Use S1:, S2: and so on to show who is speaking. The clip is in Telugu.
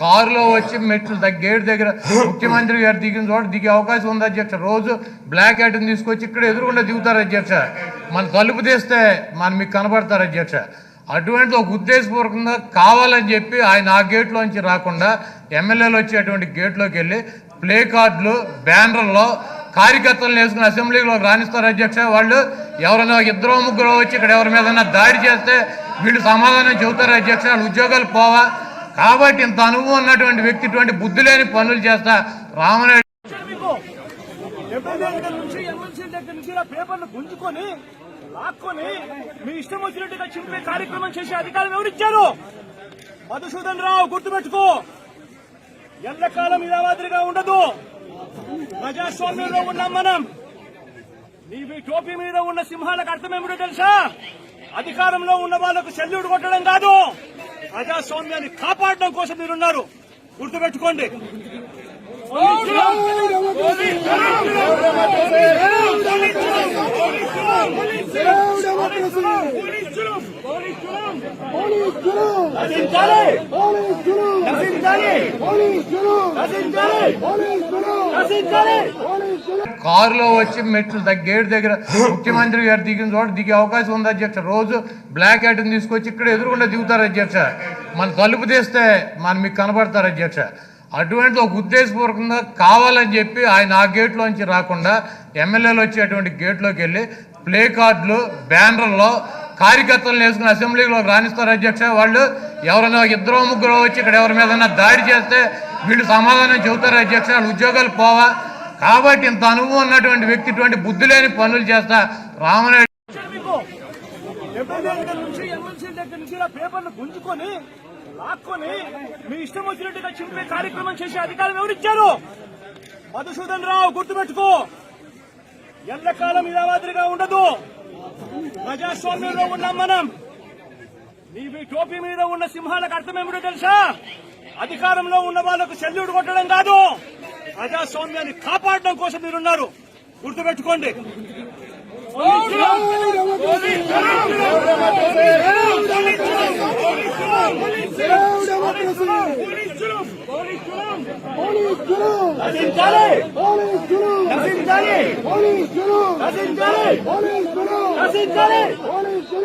S1: కారులో వచ్చి మెట్లు గేట్ దగ్గర ముఖ్యమంత్రి గారు దిగిన చోట దిగే అవకాశం ఉంది అధ్యక్ష. రోజు బ్లాక్ హ్యాట్ని తీసుకొచ్చి ఇక్కడ ఎదురుకుండా దిగుతారు అధ్యక్ష. మన తలుపు తీస్తే మీకు కనబడతారు అధ్యక్ష. అటువంటి ఒక ఉద్దేశపూర్వకంగా కావాలని చెప్పి ఆయన ఆ గేట్లోంచి రాకుండా ఎమ్మెల్యేలు వచ్చేటువంటి గేట్లోకి వెళ్ళి ప్లే కార్డులు బ్యానర్లో కార్యకర్తలను వేసుకుని అసెంబ్లీలోకి రాణిస్తారు అధ్యక్ష. వాళ్ళు ఎవరైనా ఇద్దరు ముగ్గురు వచ్చి ఇక్కడ ఎవరి మీద దాడి చేస్తే వీళ్ళు సమాధానం చెబుతారు అధ్యక్ష. వాళ్ళు ఉద్యోగాలు పోవా. కాబట్టి ఇంత అనుభవం ఉన్నటువంటి వ్యక్తి ఇటువంటి బుద్ధి లేని పనులు చేస్తా రామనాయుడు
S2: లాక్కొని మీ ఇష్టం వచ్చినట్టుగా చింపే కార్యక్రమం చేసే అధికారం ఎవరిచ్చారు? మధుసూదన్ రావు, గుర్తుపెట్టుకో, ఎల్లకాలం ఇలా మాదిరిగా ఉండదు. ప్రజాస్వామ్యంలో ఉన్నాం మనం. నీ టోపీ మీద ఉన్న సింహాలకు అర్థమేమిటో తెలుసా? అధికారంలో ఉన్న వాళ్లకు సెల్యూట్ కొట్టడం కాదు, ప్రజాస్వామ్యాన్ని కాపాడడం కోసం మీరున్నారు. గుర్తుపెట్టుకోండి.
S1: కారులో వచ్చి మెట్లు గేట్ దగ్గర ముఖ్యమంత్రి గారు దిగిన చోట దిగే అవకాశం ఉంది అధ్యక్ష. రోజు బ్లాక్ హ్యాట్ని తీసుకొచ్చి ఇక్కడ ఎదురుకుండా దిగుతారు అధ్యక్ష. మన తలుపు తీస్తే మీకు కనబడతారు అధ్యక్ష. అటువంటి ఒక ఉద్దేశపూర్వకంగా కావాలని చెప్పి ఆయన ఆ గేట్లోంచి రాకుండా ఎమ్మెల్యేలు వచ్చేటువంటి గేట్లోకి వెళ్ళి ప్లే కార్డులు బ్యానర్లో కార్యకర్తలను వేసుకుని అసెంబ్లీలోకి రాణిస్తారు అధ్యక్ష. వాళ్ళు ఎవరైనా ఇద్దరు ముగ్గురు వచ్చి ఇక్కడ ఎవరి మీద దాడి చేస్తే వీళ్ళు సమాధానం చెబుతారు అధ్యక్ష. వాళ్ళు ఉద్యోగాలు పోవా. కాబట్టి ఇంత అనుభవం ఉన్నటువంటి వ్యక్తి ఇటువంటి బుద్ధి లేని పనులు చేస్తా రామనాయుడు
S2: లాక్కొని మీ ఇష్టం వచ్చినట్టుగా చింపే కార్యక్రమం చేసే అధికారం ఎవరిచ్చారు? మధుసూదన్ రావు, గుర్తుపెట్టుకో, ఎల్లకాలం ఇలా మాదిరిగా ఉండదు. ప్రజాస్వామ్యంలో ఉన్నాం మనం. నీ టోపీ మీద ఉన్న సింహాలకు అర్థమేమిటో తెలుసా? అధికారంలో ఉన్న వాళ్లకు సెల్యూట్ కొట్టడం కాదు, ప్రజాస్వామ్యాన్ని కాపాడడం కోసం మీరున్నారు. గుర్తుపెట్టుకోండి. నశించాలి.